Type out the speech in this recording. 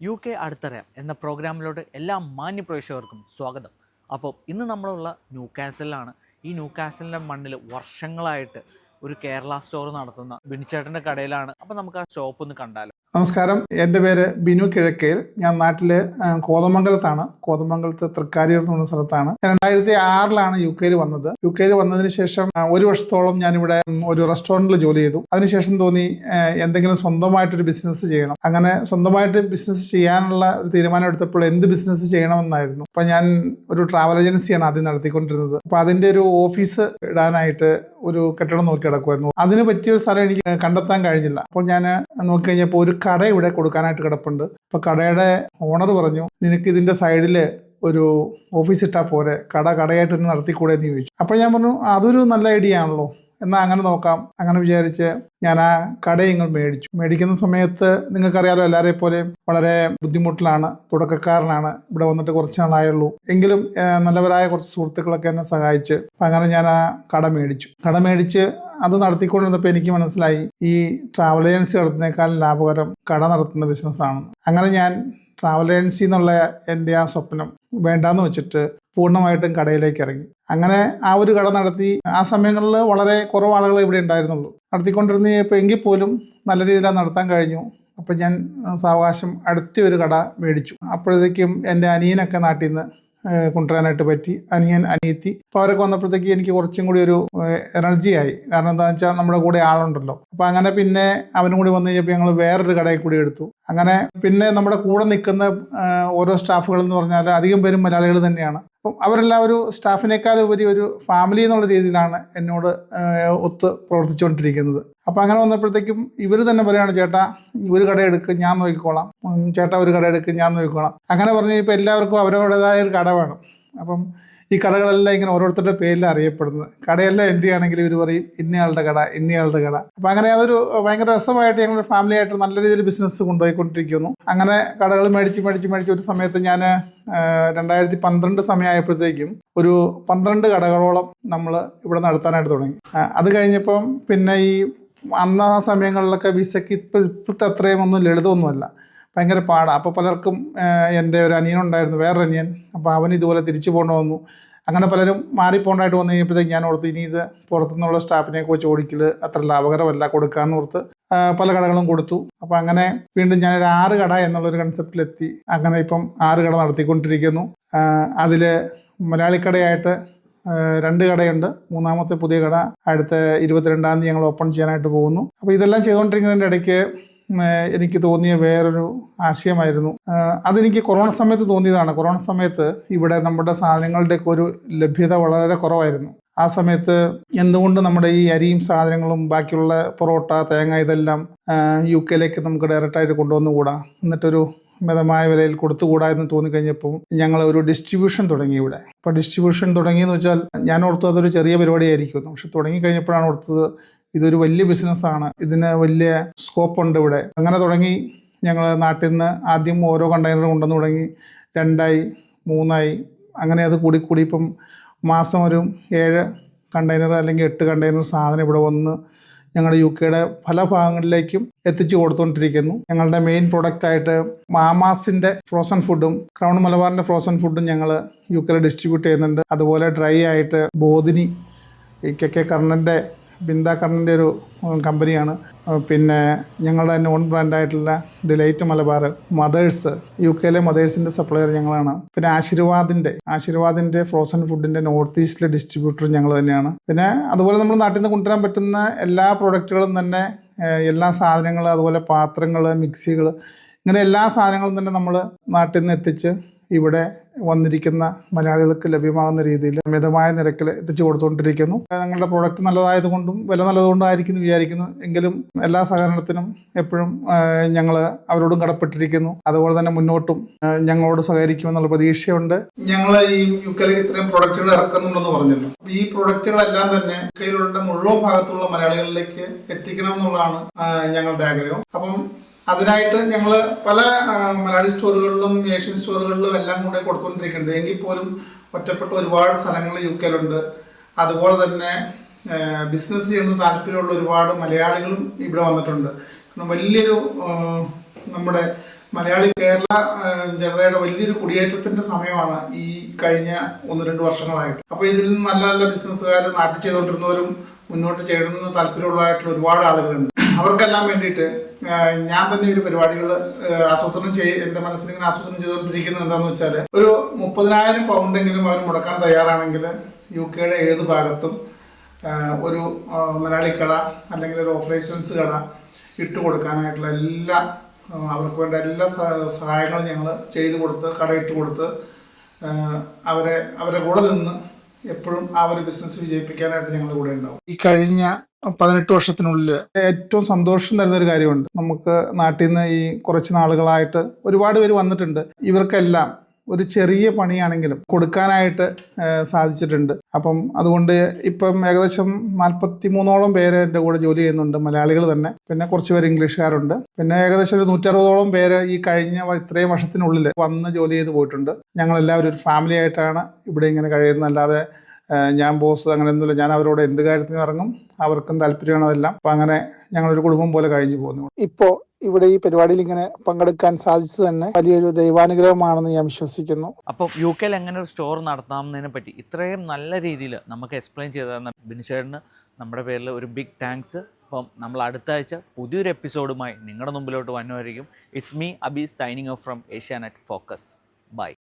UK അടുത്തറിയാം എന്ന പ്രോഗ്രാമിലോട്ട് എല്ലാ മാന്യപ്രേക്ഷകർക്കും സ്വാഗതം. അപ്പോൾ ഇന്ന് നമ്മളുള്ള ന്യൂകാസലിലാണ്. ഈ ന്യൂകാസലിൻ്റെ മണ്ണിൽ വർഷങ്ങളായിട്ട് ഒരു കേരള സ്റ്റോർ നടത്തുന്ന ബിനിച്ചേട്ടൻ്റെ കടയിലാണ്. അപ്പോൾ നമുക്ക് ആ ഷോപ്പ് ഒന്ന് കണ്ടാലോ. നമസ്കാരം, എൻ്റെ പേര് ബിനു കിഴക്കേൽ. ഞാൻ നാട്ടില് കോതമംഗലത്താണ്. കോതമംഗലത്ത് തൃക്കാരിയൂർ എന്ന് പറഞ്ഞ സ്ഥലത്താണ്. 2006 യു കെയിൽ വന്നത്. യു കെയിൽ വന്നതിന് ശേഷം ഒരു വർഷത്തോളം ഞാനിവിടെ ഒരു റെസ്റ്റോറൻറ്റിൽ ജോലി ചെയ്തു. അതിനുശേഷം തോന്നി എന്തെങ്കിലും സ്വന്തമായിട്ടൊരു ബിസിനസ് ചെയ്യണം. അങ്ങനെ സ്വന്തമായിട്ട് ബിസിനസ് ചെയ്യാനുള്ള ഒരു തീരുമാനം എടുത്തപ്പോൾ എന്ത് ബിസിനസ് ചെയ്യണമെന്നായിരുന്നു. അപ്പം ഞാൻ ഒരു ട്രാവൽ ഏജൻസിയാണ് ആദ്യം നടത്തിക്കൊണ്ടിരുന്നത്. അപ്പം അതിൻ്റെ ഒരു ഓഫീസ് ഇടാനായിട്ട് ഒരു കെട്ടിടം നോക്കി കിടക്കുമായിരുന്നു. അതിന് പറ്റിയൊരു സ്ഥലം എനിക്ക് കണ്ടെത്താൻ കഴിഞ്ഞില്ല. അപ്പോൾ ഞാൻ നോക്കിക്കഴിഞ്ഞപ്പോൾ ഒരു കട ഇവിടെ കൊടുക്കാനായിട്ട് കിടപ്പുണ്ട്. അപ്പോൾ കടയുടെ ഓണർ പറഞ്ഞു, നിനക്ക് ഇതിൻ്റെ സൈഡിൽ ഒരു ഓഫീസ് ഇട്ടാൽ പോരെ, കടയായിട്ട് തന്നെ നടത്തിക്കൂടെ എന്ന് ചോദിച്ചു. അപ്പോൾ ഞാൻ പറഞ്ഞു, അതൊരു നല്ല ഐഡിയ ആണല്ലോ, എന്നാൽ അങ്ങനെ നോക്കാം. അങ്ങനെ വിചാരിച്ച് ഞാൻ ആ കട ഇങ്ങ് മേടിച്ചു. മേടിക്കുന്ന സമയത്ത് നിങ്ങൾക്കറിയാലോ, എല്ലാവരെയും പോലെയും വളരെ ബുദ്ധിമുട്ടിലാണ്, തുടക്കക്കാരനാണ്. ഇവിടെ വന്നിട്ട് കുറച്ച് നാളായുള്ളൂ. എങ്കിലും നല്ലവരായ കുറച്ച് സുഹൃത്തുക്കളൊക്കെ എന്നെ സഹായിച്ച് അങ്ങനെ ഞാൻ ആ കട മേടിച്ച് അത് നടത്തിക്കൊണ്ടിരുന്നപ്പോൾ എനിക്ക് മനസ്സിലായി, ഈ ട്രാവൽ ഏജൻസി നടത്തുന്നതിനേക്കാളും ലാഭകരം കട നടത്തുന്ന ബിസിനസ്സാണ്. അങ്ങനെ ഞാൻ ട്രാവൽ ഏജൻസി എന്നുള്ള എൻ്റെ ആ സ്വപ്നം വേണ്ടാന്ന് വെച്ചിട്ട് പൂർണ്ണമായിട്ടും കടയിലേക്ക് ഇറങ്ങി. അങ്ങനെ ആ ഒരു കട നടത്തി. ആ സമയങ്ങളിൽ വളരെ കുറവ് ആളുകൾ ഇവിടെ ഉണ്ടായിരുന്നുള്ളൂ. നടത്തിക്കൊണ്ടിരുന്നപ്പോൾ എങ്കിൽ പോലും നല്ല രീതിയിൽ നടത്താൻ കഴിഞ്ഞു. അപ്പം ഞാൻ സാവകാശം അടുത്തൊരു കട മേടിച്ചു. അപ്പോഴത്തേക്കും എൻ്റെ അനിയനൊക്കെ നാട്ടിൽ നിന്ന് കൊണ്ടുവരാനായിട്ട് പറ്റി. അനിയത്തി അപ്പോൾ അവരൊക്കെ വന്നപ്പോഴത്തേക്ക് എനിക്ക് കുറച്ചും കൂടി ഒരു എനർജി ആയി. കാരണം എന്താണെന്ന് വെച്ചാൽ നമ്മുടെ കൂടെ ആളുണ്ടല്ലോ. അപ്പോൾ അങ്ങനെ പിന്നെ അവനും കൂടി വന്നു കഴിഞ്ഞപ്പോൾ ഞങ്ങൾ വേറൊരു കടയിൽ കൂടി എടുത്തു. അങ്ങനെ പിന്നെ നമ്മുടെ കൂടെ നിൽക്കുന്ന ഓരോ സ്റ്റാഫുകൾ എന്ന് പറഞ്ഞാൽ അധികം പേരും മലയാളികൾ തന്നെയാണ്. അപ്പം അവരെല്ലാം ഒരു സ്റ്റാഫിനേക്കാൾ ഉപരി ഒരു ഫാമിലി എന്നുള്ള രീതിയിലാണ് എന്നോട് ഒത്ത് പ്രവർത്തിച്ചുകൊണ്ടിരിക്കുന്നത്. അപ്പം അങ്ങനെ വന്നപ്പോഴത്തേക്കും ഇവർ തന്നെ പറയുകയാണ്, ചേട്ടാ ഒരു കട എടുക്കുക, ഞാൻ നോക്കിക്കോളാം, ചേട്ടാ ഒരു കട എടുക്കുക, ഞാൻ നോക്കിക്കോളാം. അങ്ങനെ പറഞ്ഞ് ഇപ്പോൾ എല്ലാവർക്കും അവരവരുടേതായ ഒരു കട വേണം. അപ്പം ഈ കടകളെല്ലാം ഇങ്ങനെ ഓരോരുത്തരുടെ പേരിൽ അറിയപ്പെടുന്നത്. കടയെല്ലാം എൻ്റെ ആണെങ്കിൽ ഇവർ പറയും ഇന്നയാളുടെ കട. അപ്പം അങ്ങനെ അതൊരു ഭയങ്കര രസമായിട്ട് ഞങ്ങളുടെ ഫാമിലി ആയിട്ട് നല്ല രീതിയിൽ ബിസിനസ് കൊണ്ടുപോയിക്കൊണ്ടിരിക്കുന്നു. അങ്ങനെ കടകൾ മേടിച്ച് ഒരു സമയത്ത് ഞാൻ 2012 സമയമായപ്പോഴത്തേക്കും ഒരു 12 കടകളോളം നമ്മൾ ഇവിടെ നടത്താനായിട്ട് തുടങ്ങി. അത് കഴിഞ്ഞപ്പം പിന്നെ ഈ അന്ന് ആ സമയങ്ങളിലൊക്കെ വിസയ്ക്ക് ഇപ്പോഴത്തെ അത്രയും ഒന്നും ലളിതമൊന്നുമല്ല, ഭയങ്കര പാടാണ്. അപ്പോൾ പലർക്കും എൻ്റെ ഒരു അനിയനുണ്ടായിരുന്നു, വേറൊരു അനിയൻ. അപ്പോൾ അവൻ ഇതുപോലെ തിരിച്ചു പോകേണ്ടി വന്നു. അങ്ങനെ പലരും മാറിപ്പോണ്ടായിട്ട് വന്നു കഴിഞ്ഞപ്പോഴത്തേക്ക് ഞാൻ ഓർത്തു, ഇനി ഇത് പുറത്തുനിന്നുള്ള സ്റ്റാഫിനെയൊക്കെ വെച്ച് ഓടിക്കൽ അത്ര ലാഭകരമല്ല, കൊടുക്കാമെന്ന് ഓർത്ത് പല കടകളും കൊടുത്തു. അപ്പോൾ അങ്ങനെ വീണ്ടും ഞാനൊരു 6 കട എന്നുള്ളൊരു കൺസെപ്റ്റിലെത്തി. അങ്ങനെ ഇപ്പം 6 കട നടത്തിക്കൊണ്ടിരിക്കുന്നു. അതിൽ മലയാളിക്കടയായിട്ട് 2 കടയുണ്ട്. 3ാമത്തെ പുതിയ കട അടുത്ത 22-ാം തീയതി ഞങ്ങൾ ഓപ്പൺ ചെയ്യാനായിട്ട് പോകുന്നു. അപ്പോൾ ഇതെല്ലാം ചെയ്തുകൊണ്ടിരിക്കുന്നതിൻ്റെ ഇടയ്ക്ക് എനിക്ക് തോന്നിയ വേറൊരു ആശയമായിരുന്നു. അതെനിക്ക് കൊറോണ സമയത്ത് തോന്നിയതാണ്. കൊറോണ സമയത്ത് ഇവിടെ നമ്മുടെ സാധനങ്ങളുടെയൊക്കെ ഒരു ലഭ്യത വളരെ കുറവായിരുന്നു. ആ സമയത്ത് എന്തുകൊണ്ട് നമ്മുടെ ഈ അരിയും സാധനങ്ങളും ബാക്കിയുള്ള പൊറോട്ട, തേങ്ങ ഇതെല്ലാം യു കെയിലേക്ക് നമുക്ക് ഡയറക്റ്റായിട്ട് കൊണ്ടുവന്നുകൂടാ, എന്നിട്ടൊരു മിതമായ വിലയിൽ കൊടുത്തുകൂടാ എന്ന് തോന്നിക്കഴിഞ്ഞപ്പോൾ ഞങ്ങൾ ഒരു ഡിസ്ട്രിബ്യൂഷൻ തുടങ്ങി ഇവിടെ. അപ്പോൾ ഡിസ്ട്രിബ്യൂഷൻ തുടങ്ങിയെന്ന് വെച്ചാൽ ഞാൻ ഓർത്തു അതൊരു ചെറിയ പരിപാടിയായിരിക്കും. പക്ഷെ തുടങ്ങിക്കഴിഞ്ഞപ്പോഴാണ് ഓർത്തത് ഇതൊരു വലിയ ബിസിനസ്സാണ്, ഇതിന് വലിയ സ്കോപ്പുണ്ട് ഇവിടെ. അങ്ങനെ തുടങ്ങി ഞങ്ങൾ നാട്ടിൽ നിന്ന് ആദ്യം ഓരോ കണ്ടെയ്നർ കൊണ്ടുവന്ന് തുടങ്ങി. 2ആയി, 3ആയി, അങ്ങനെ അത് കൂടി ഇപ്പം മാസം ഒരു 7 കണ്ടെയ്നർ അല്ലെങ്കിൽ 8 കണ്ടെയ്നർ സാധനം ഇവിടെ വന്ന് ഞങ്ങളുടെ യു കെയുടെ പല ഭാഗങ്ങളിലേക്കും എത്തിച്ചു കൊടുത്തുകൊണ്ടിരിക്കുന്നു. ഞങ്ങളുടെ മെയിൻ പ്രൊഡക്റ്റായിട്ട് മാമാസിൻ്റെ ഫ്രോസൺ ഫുഡും ക്രൗൺ മലബാറിൻ്റെ ഫ്രോസൺ ഫുഡും ഞങ്ങൾ യു കെയിൽ ഡിസ്ട്രിബ്യൂട്ട് ചെയ്യുന്നുണ്ട്. അതുപോലെ ഡ്രൈ ആയിട്ട് ബോധിനി, ഈ കെ കർണൻ്റെ ബിന്ദ കർണൻ്റെ ഒരു കമ്പനിയാണ്. പിന്നെ ഞങ്ങളുടെ നോൺ ബ്രാൻഡായിട്ടുള്ള ഡിലൈറ്റ് മലബാർ, മദേഴ്സ്, യു കെയിലെ മദേഴ്സിൻ്റെ സപ്ലയർ ഞങ്ങളാണ്. പിന്നെ ആശീർവാദിൻ്റെ ഫ്രോസൺ ഫുഡിൻ്റെ നോർത്ത് ഈസ്റ്റിലെ ഡിസ്ട്രിബ്യൂട്ടർ ഞങ്ങൾ തന്നെയാണ്. പിന്നെ അതുപോലെ നമ്മൾ നാട്ടിൽ നിന്ന് കൊണ്ടുവരാൻ പറ്റുന്ന എല്ലാ പ്രോഡക്റ്റുകളും തന്നെ, എല്ലാ സാധനങ്ങൾ, അതുപോലെ പാത്രങ്ങൾ, മിക്സികൾ, ഇങ്ങനെ എല്ലാ സാധനങ്ങളും തന്നെ നമ്മൾ നാട്ടിൽ നിന്ന് എത്തിച്ച് ഇവിടെ വന്നിരിക്കുന്ന മലയാളികൾക്ക് ലഭ്യമാകുന്ന രീതിയിൽ മിതമായ നിരക്കിൽ എത്തിച്ചു കൊടുത്തുകൊണ്ടിരിക്കുന്നു. ഞങ്ങളുടെ പ്രോഡക്റ്റ് നല്ലതായതുകൊണ്ടും വില നല്ലതുകൊണ്ടായിരിക്കുന്നു വിചാരിക്കുന്നു. എങ്കിലും എല്ലാ സഹകരണത്തിനും എപ്പോഴും ഞങ്ങൾ അവരോടും കടപ്പെട്ടിരിക്കുന്നു. അതുപോലെ തന്നെ മുന്നോട്ടും ഞങ്ങളോട് സഹകരിക്കുമെന്നുള്ള പ്രതീക്ഷയുണ്ട്. ഞങ്ങൾ ഈ യു കെയിലേക്ക് ഇത്രയും പ്രോഡക്റ്റുകൾ ഇറക്കുന്നുണ്ടെന്ന് പറഞ്ഞല്ലോ. ഈ പ്രോഡക്റ്റുകളെല്ലാം തന്നെ യു കെയിലുള്ള മുഴുവൻ ഭാഗത്തുള്ള മലയാളികളിലേക്ക് എത്തിക്കണം എന്നുള്ളതാണ് ഞങ്ങളുടെ ആഗ്രഹം. അപ്പം അതിനായിട്ട് ഞങ്ങൾ പല മലയാളി സ്റ്റോറുകളിലും ഏഷ്യൻ സ്റ്റോറുകളിലും എല്ലാം കൂടെ കൊടുത്തുകൊണ്ടിരിക്കുന്നുണ്ട്. എങ്കിൽ പോലും ഒറ്റപ്പെട്ട ഒരുപാട് സ്ഥലങ്ങൾ യു കെയിലുണ്ട്. അതുപോലെ തന്നെ ബിസിനസ് ചെയ്യുന്ന താല്പര്യമുള്ള ഒരുപാട് മലയാളികളും ഇവിടെ വന്നിട്ടുണ്ട്. വലിയൊരു നമ്മുടെ മലയാളി കേരള ജനതയുടെ വലിയൊരു കുടിയേറ്റത്തിന്റെ സമയമാണ് ഈ കഴിഞ്ഞ 1-2 വർഷങ്ങളായിട്ട്. അപ്പോൾ ഇതിൽ നിന്ന് നല്ല നല്ല ബിസിനസ്സുകാർ നാട്ടിൽ ചെയ്തുകൊണ്ടിരുന്നവരും മുന്നോട്ട് ചെയ്യുന്ന താല്പര്യമുള്ളതായിട്ടുള്ള ഒരുപാട് ആളുകളുണ്ട്. അവർക്കെല്ലാം വേണ്ടിയിട്ട് ഞാൻ തന്നെ ഒരു പരിപാടികൾ എൻ്റെ മനസ്സിൽ ഇങ്ങനെ ആസൂത്രണം ചെയ്തുകൊണ്ടിരിക്കുന്നത് എന്താണെന്ന് വെച്ചാൽ, ഒരു 30,000 പൗണ്ടെങ്കിലും അവർ മുടക്കാൻ തയ്യാറാണെങ്കിൽ UK-യുടെ ഏത് ഭാഗത്തും ഒരു മലയാളി കട അല്ലെങ്കിൽ ഒരു ഓഫ് ലൈസൻസ് കട ഇട്ട് കൊടുക്കാനായിട്ടുള്ള അവർക്ക് വേണ്ട എല്ലാ സഹായങ്ങളും ഞങ്ങൾ ചെയ്തു കൊടുത്ത്, കടയിട്ട് കൊടുത്ത് അവരെ കൂടെ നിന്ന് എപ്പോഴും ആ ഒരു ബിസിനസ് വിജയിപ്പിക്കാനായിട്ട് ഞങ്ങളുടെ കൂടെ ഉണ്ടാവും. ഈ കഴിഞ്ഞ 18 വർഷത്തിനുള്ളിൽ ഏറ്റവും സന്തോഷം തരുന്ന ഒരു കാര്യമുണ്ട്. നമുക്ക് നാട്ടിൽ നിന്ന് ഈ കുറച്ച് നാളുകളായിട്ട് ഒരുപാട് പേര് വന്നിട്ടുണ്ട്. ഇവർക്കെല്ലാം ഒരു ചെറിയ പണിയാണെങ്കിലും കൊടുക്കാനായിട്ട് സാധിച്ചിട്ടുണ്ട്. അപ്പം അതുകൊണ്ട് ഇപ്പം ഏകദേശം 43ഓളം പേര് എൻ്റെ കൂടെ ജോലി ചെയ്യുന്നുണ്ട്, മലയാളികൾ തന്നെ. പിന്നെ കുറച്ച് പേര് ഇംഗ്ലീഷുകാരുണ്ട്. പിന്നെ ഏകദേശം ഒരു 160ഓളം പേര് ഈ കഴിഞ്ഞ ഇത്രയും വർഷത്തിനുള്ളിൽ വന്ന് ജോലി ചെയ്ത് പോയിട്ടുണ്ട്. ഞങ്ങളെല്ലാവരും ഒരു ഫാമിലി ആയിട്ടാണ് ഇവിടെ ഇങ്ങനെ കഴിയുന്നത്. അല്ലാതെ ഞാൻ ബോസ് അങ്ങനെയൊന്നുമില്ല. ഞാൻ അവരോട് എന്ത് കാര്യത്തിന് ഇറങ്ങും, അവർക്കും താല്പര്യമാണ് അതെല്ലാം. അപ്പം അങ്ങനെ ഞങ്ങളൊരു കുടുംബം പോലെ കഴിഞ്ഞു പോകുന്നു. ഇപ്പോൾ ഇവിടെ ഈ പരിപാടിയിൽ ഇങ്ങനെ പങ്കെടുക്കാൻ സാധിച്ചത് തന്നെ വലിയൊരു ദൈവാനുഗ്രഹമാണെന്ന് ഞാൻ വിശ്വസിക്കുന്നു. അപ്പം UK-യിൽ എങ്ങനെ ഒരു സ്റ്റോർ നടത്താമെന്നതിനെ പറ്റി ഇത്രയും നല്ല രീതിയിൽ നമുക്ക് എക്സ്പ്ലെയിൻ ചെയ്തു തന്ന ബിനുചേട്ടന് നമ്മുടെ പേരിൽ ഒരു ബിഗ് താങ്ക്സ്. അപ്പം നമ്മൾ അടുത്ത ആഴ്ച പുതിയൊരു എപ്പിസോഡുമായി നിങ്ങളുടെ മുമ്പിലോട്ട് വന്നുമായിരിക്കും. It's me Abi signing off from Asianet Focus. By.